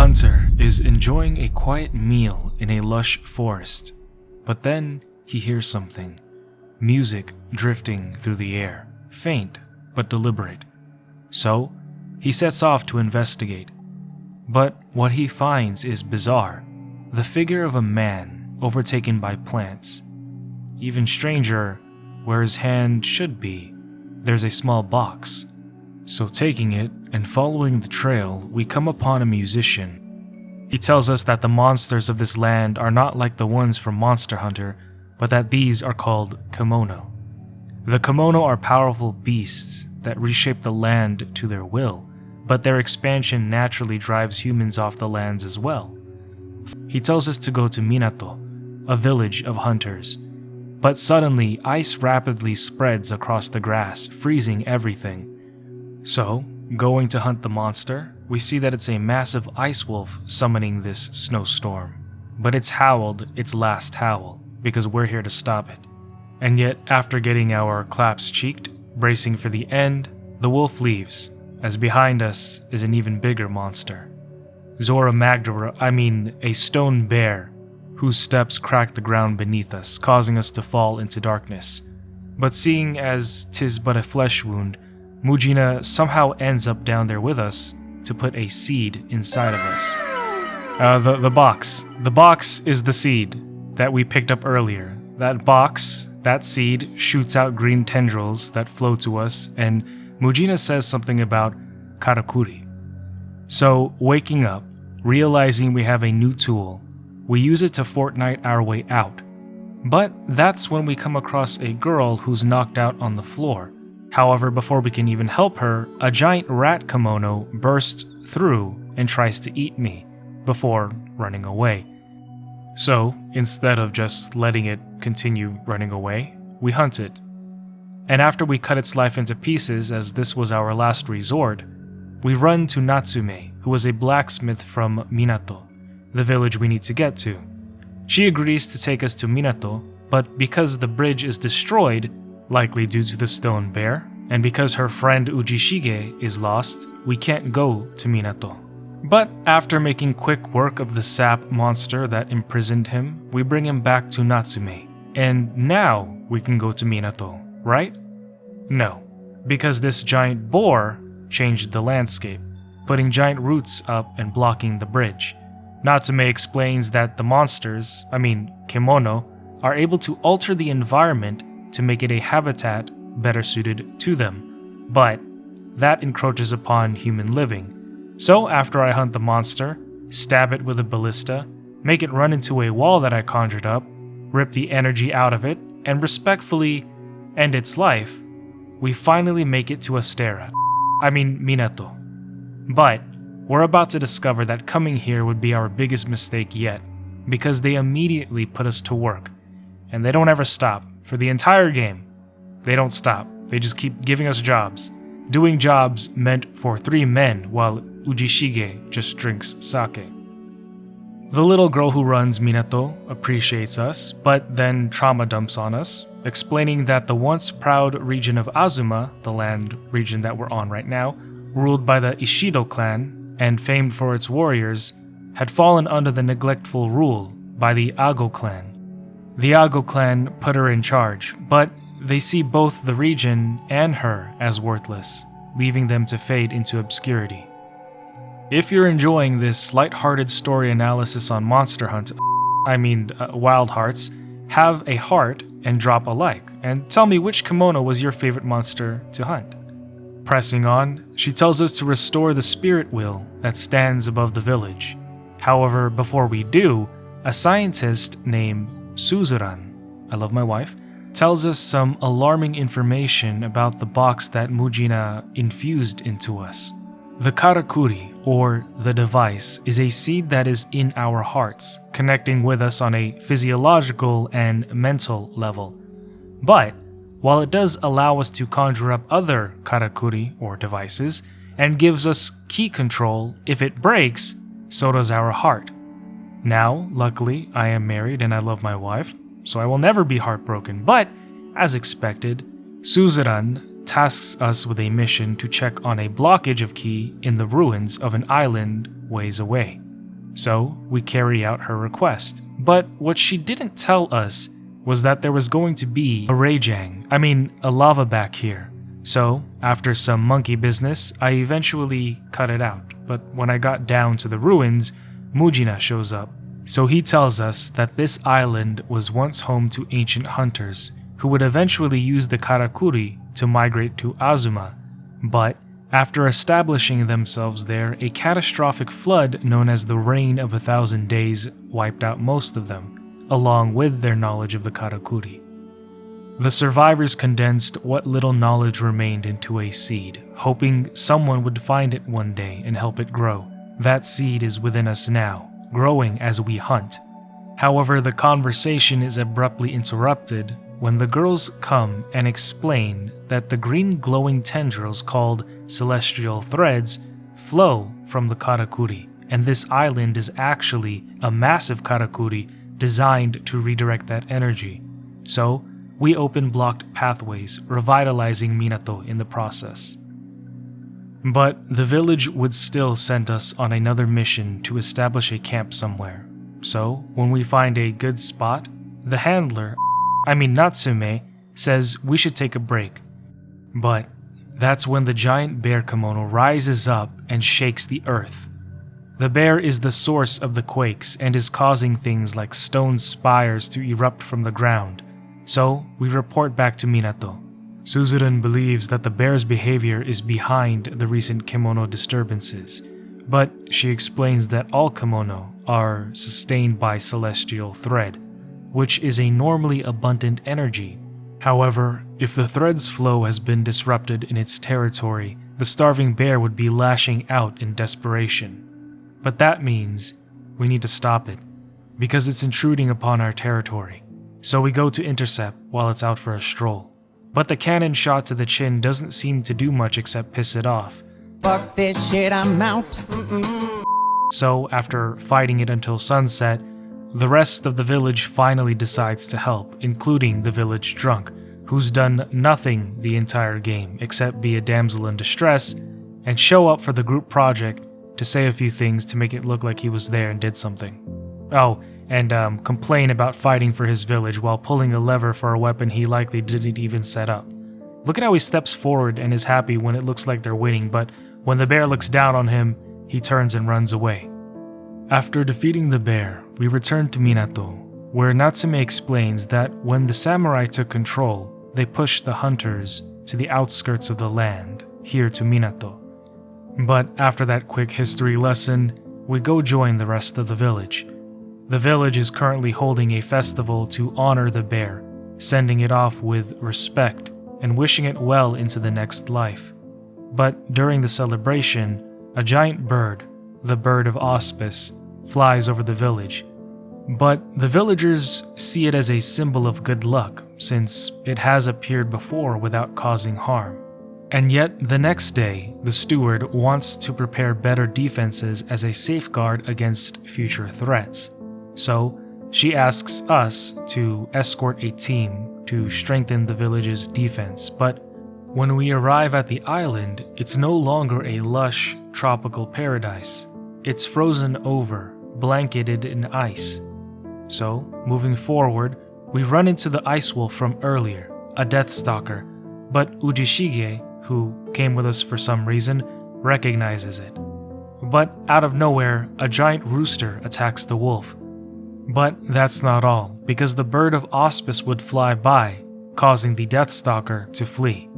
hunter is enjoying a quiet meal in a lush forest, but then he hears something. Music drifting through the air, faint but deliberate. So, he sets off to investigate. But what he finds is bizarre. The figure of a man overtaken by plants. Even stranger, where his hand should be, there's a small box. So taking it and following the trail, we come upon a musician. He tells us that the monsters of this land are not like the ones from Monster Hunter, but that these are called Kemono. The Kemono are powerful beasts that reshape the land to their will, but their expansion naturally drives humans off the lands as well. He tells us to go to Minato, a village of hunters. But suddenly, ice rapidly spreads across the grass, freezing everything. So, going to hunt the monster, we see that it's a massive ice wolf summoning this snowstorm. But it's howled its last howl, because we're here to stop it. And yet, after getting our claps cheeked, bracing for the end, the wolf leaves, as behind us is an even bigger monster. Zorah Magdaros, a stone bear, whose steps crack the ground beneath us, causing us to fall into darkness. But seeing as 'tis but a flesh wound, Mujina somehow ends up down there with us to put a seed inside of us. The box. The box is the seed that we picked up earlier. That box, that seed, shoots out green tendrils that flow to us, and Mujina says something about Karakuri. So, waking up, realizing we have a new tool, we use it to Fortnite our way out. But that's when we come across a girl who's knocked out on the floor. However, before we can even help her, a giant rat kimono bursts through and tries to eat me, before running away. So, instead of just letting it continue running away, we hunt it. And after we cut its life into pieces, as this was our last resort, we run to Natsume, who is a blacksmith from Minato, the village we need to get to. She agrees to take us to Minato, but because the bridge is destroyed, likely due to the stone bear, and because her friend Ujishige is lost, we can't go to Minato. But after making quick work of the sap monster that imprisoned him, we bring him back to Natsume, and now we can go to Minato, right? No, because this giant boar changed the landscape, putting giant roots up and blocking the bridge. Natsume explains that the monsters, Kemono, are able to alter the environment to make it a habitat better suited to them, but that encroaches upon human living. So after I hunt the monster, stab it with a ballista, make it run into a wall that I conjured up, rip the energy out of it, and respectfully end its life, we finally make it to Astera. Minato. But we're about to discover that coming here would be our biggest mistake yet, because they immediately put us to work, and they don't ever stop. For the entire game, they don't stop. They just keep giving us jobs. Doing jobs meant for 3 men while Ujishige just drinks sake. The little girl who runs Minato appreciates us, but then trauma dumps on us, explaining that the once proud region of Azuma, the land region that we're on right now, ruled by the Ishido clan and famed for its warriors, had fallen under the neglectful rule by the Ago clan. The Ago clan put her in charge, but they see both the region and her as worthless, leaving them to fade into obscurity. If you're enjoying this lighthearted story analysis on Monster Hunt, Wild Hearts, have a heart and drop a like, and tell me which Kemono was your favorite monster to hunt. Pressing on, she tells us to restore the spirit wheel that stands above the village. However, before we do, a scientist named Suzuran, I love my wife, tells us some alarming information about the box that Mujina infused into us. The Karakuri, or the device, is a seed that is in our hearts, connecting with us on a physiological and mental level. But, while it does allow us to conjure up other Karakuri, or devices, and gives us key control, if it breaks, so does our heart. Now, luckily, I am married and I love my wife, so I will never be heartbroken, but, as expected, Suzuran tasks us with a mission to check on a blockage of key in the ruins of an island ways away. So we carry out her request. But what she didn't tell us was that there was going to be a lava back here. So, after some monkey business, I eventually cut it out. But when I got down to the ruins, Mujina shows up. So he tells us that this island was once home to ancient hunters, who would eventually use the Karakuri to migrate to Azuma. But after establishing themselves there, a catastrophic flood known as the Rain of 1,000 Days wiped out most of them, along with their knowledge of the Karakuri. The survivors condensed what little knowledge remained into a seed, hoping someone would find it one day and help it grow. That seed is within us now, growing as we hunt. However, the conversation is abruptly interrupted when the girls come and explain that the green glowing tendrils called celestial threads flow from the Karakuri, and this island is actually a massive Karakuri designed to redirect that energy. So, we open blocked pathways, revitalizing Minato in the process. But the village would still send us on another mission to establish a camp somewhere. So, when we find a good spot, the handler, Natsume, says we should take a break. But that's when the giant bear Kemono rises up and shakes the earth. The bear is the source of the quakes and is causing things like stone spires to erupt from the ground. So, we report back to Minato. Suzuran believes that the bear's behavior is behind the recent Kemono disturbances, but she explains that all Kemono are sustained by celestial thread, which is a normally abundant energy. However, if the thread's flow has been disrupted in its territory, the starving bear would be lashing out in desperation. But that means we need to stop it, because it's intruding upon our territory. So we go to intercept while it's out for a stroll. But the cannon shot to the chin doesn't seem to do much except piss it off. Fuck this shit, I'm out. So after fighting it until sunset, the rest of the village finally decides to help, including the village drunk, who's done nothing the entire game except be a damsel in distress and show up for the group project to say a few things to make it look like he was there and did something. Oh, and complain about fighting for his village while pulling a lever for a weapon he likely didn't even set up. Look at how he steps forward and is happy when it looks like they're winning, but when the bear looks down on him, he turns and runs away. After defeating the bear, we return to Minato, where Natsume explains that when the samurai took control, they pushed the hunters to the outskirts of the land, here to Minato. But after that quick history lesson, we go join the rest of the village. The village is currently holding a festival to honor the bear, sending it off with respect and wishing it well into the next life. But during the celebration, a giant bird, the bird of Auspice, flies over the village. But the villagers see it as a symbol of good luck, since it has appeared before without causing harm. And yet, the next day, the steward wants to prepare better defenses as a safeguard against future threats. So, she asks us to escort a team to strengthen the village's defense, but when we arrive at the island, it's no longer a lush, tropical paradise. It's frozen over, blanketed in ice. So, moving forward, we run into the ice wolf from earlier, a Deathstalker, but Ujishige, who came with us for some reason, recognizes it. But out of nowhere, a giant rooster attacks the wolf. But that's not all, because the bird of Auspice would fly by, causing the Deathstalker to flee.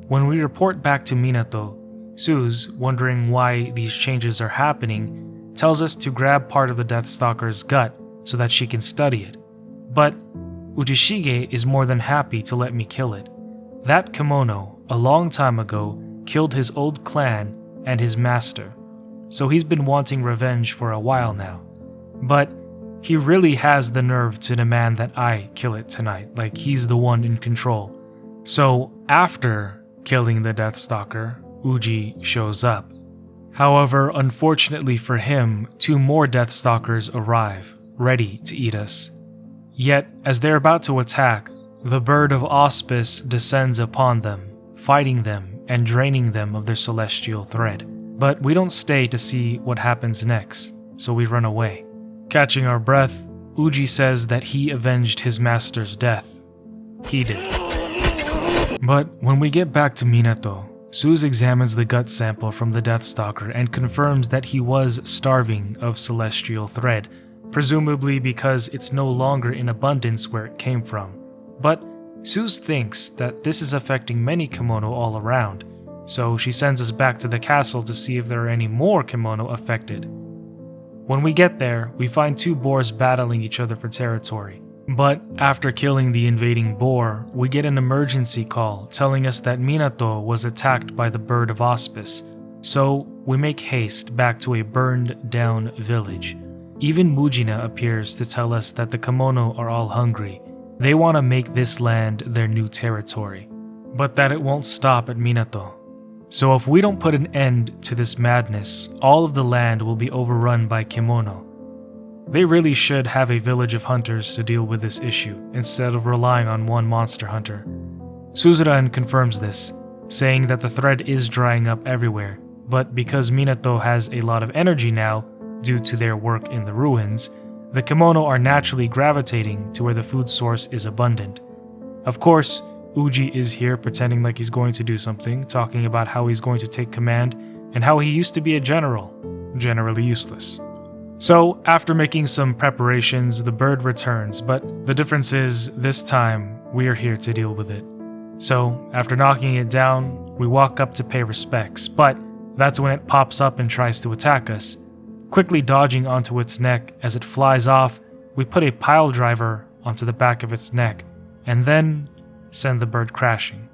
When we report back to Minato, Suz, wondering why these changes are happening, tells us to grab part of the Deathstalker's gut so that she can study it. But Ujishige is more than happy to let me kill it. That Kemono, a long time ago, killed his old clan and his master, so he's been wanting revenge for a while now. But he really has the nerve to demand that I kill it tonight, like he's the one in control. So after killing the Deathstalker, Uji shows up. However, unfortunately for him, 2 more Deathstalkers arrive, ready to eat us. Yet, as they're about to attack, the bird of Auspice descends upon them, fighting them and draining them of their celestial thread. But we don't stay to see what happens next. so we run away. Catching our breath, Uji says that he avenged his master's death. He did. But when we get back to Minato, Suze examines the gut sample from the Deathstalker and confirms that he was starving of celestial thread, presumably because it's no longer in abundance where it came from. But Suze thinks that this is affecting many Kemono all around, so she sends us back to the castle to see if there are any more Kemono affected. When we get there, we find two boars battling each other for territory. But after killing the invading boar, we get an emergency call telling us that Minato was attacked by the bird of Auspice, so we make haste back to a burned down village. Even Mujina appears to tell us that the Kemono are all hungry. They want to make this land their new territory, but that it won't stop at Minato. So if we don't put an end to this madness, all of the land will be overrun by Kemono. They really should have a village of hunters to deal with this issue, instead of relying on one monster hunter. Suzuran confirms this, saying that the thread is drying up everywhere, but because Minato has a lot of energy now, due to their work in the ruins, the Kemono are naturally gravitating to where the food source is abundant. Of course, Uji is here pretending like he's going to do something, talking about how he's going to take command, and how he used to be a general, generally useless. So, after making some preparations, the bird returns, but the difference is, this time, we are here to deal with it. So, after knocking it down, we walk up to pay respects, but that's when it pops up and tries to attack us. Quickly dodging onto its neck as it flies off, we put a pile driver onto the back of its neck, and then send the bird crashing.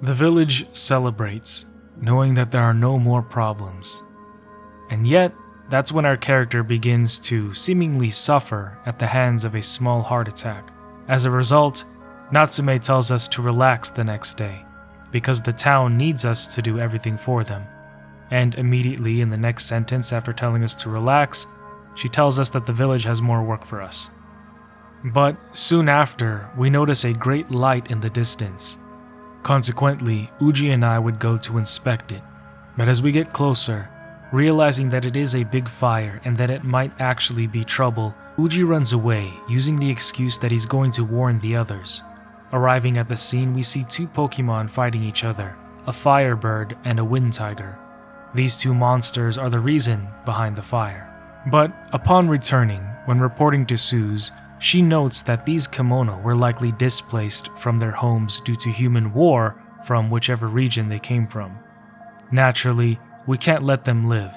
The village celebrates, knowing that there are no more problems. And yet, that's when our character begins to seemingly suffer at the hands of a small heart attack. As a result, Natsume tells us to relax the next day, because the town needs us to do everything for them. And immediately in the next sentence after telling us to relax, she tells us that the village has more work for us. But soon after, we notice a great light in the distance. Consequently, Uji and I would go to inspect it, but as we get closer, realizing that it is a big fire and that it might actually be trouble, Uji runs away, using the excuse that he's going to warn the others. Arriving at the scene, we see two Pokémon fighting each other, a firebird and a wind tiger. These two monsters are the reason behind the fire. But upon returning, when reporting to Suze, she notes that these Kemono were likely displaced from their homes due to human war from whichever region they came from. Naturally, we can't let them live,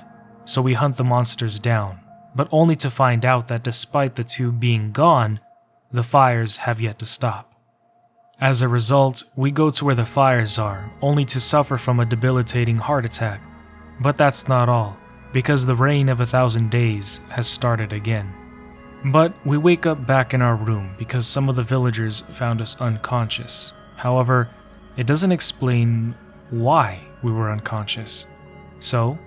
so we hunt the monsters down, but only to find out that despite the two being gone, the fires have yet to stop. As a result, we go to where the fires are, only to suffer from a debilitating heart attack. But that's not all, because the reign of 1,000 days has started again. But we wake up back in our room because some of the villagers found us unconscious. However, it doesn't explain why we were unconscious. So,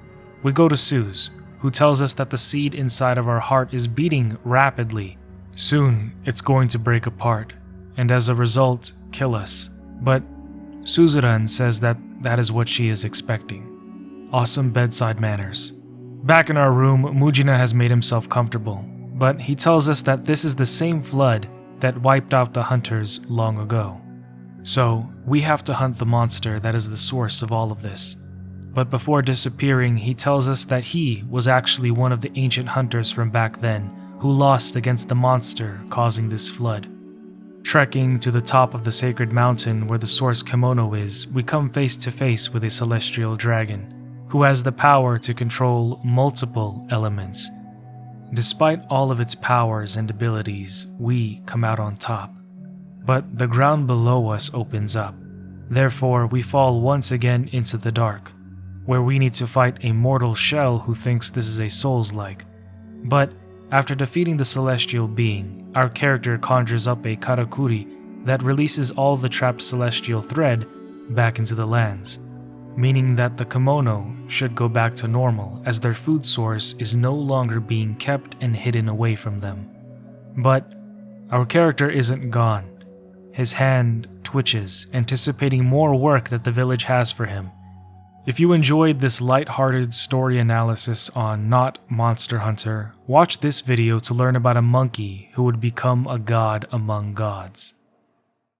we go to Suze, who tells us that the seed inside of our heart is beating rapidly. Soon, it's going to break apart, and as a result, kill us. But Suzuran says that that is what she is expecting. Awesome bedside manners. Back in our room, Mujina has made himself comfortable, but he tells us that this is the same flood that wiped out the hunters long ago. So, we have to hunt the monster that is the source of all of this. But before disappearing, he tells us that he was actually one of the ancient hunters from back then, who lost against the monster causing this flood. Trekking to the top of the sacred mountain where the source Kemono is, we come face to face with a celestial dragon, who has the power to control multiple elements. Despite all of its powers and abilities, we come out on top. But the ground below us opens up. Therefore, we fall once again into the dark, where we need to fight a mortal shell who thinks this is a Souls-like. But after defeating the celestial being, our character conjures up a Karakuri that releases all the trapped celestial thread back into the lands, meaning that the Kemono should go back to normal as their food source is no longer being kept and hidden away from them. But our character isn't gone. His hand twitches, anticipating more work that the village has for him. If you enjoyed this light-hearted story analysis on Not Monster Hunter, watch this video to learn about a monkey who would become a god among gods.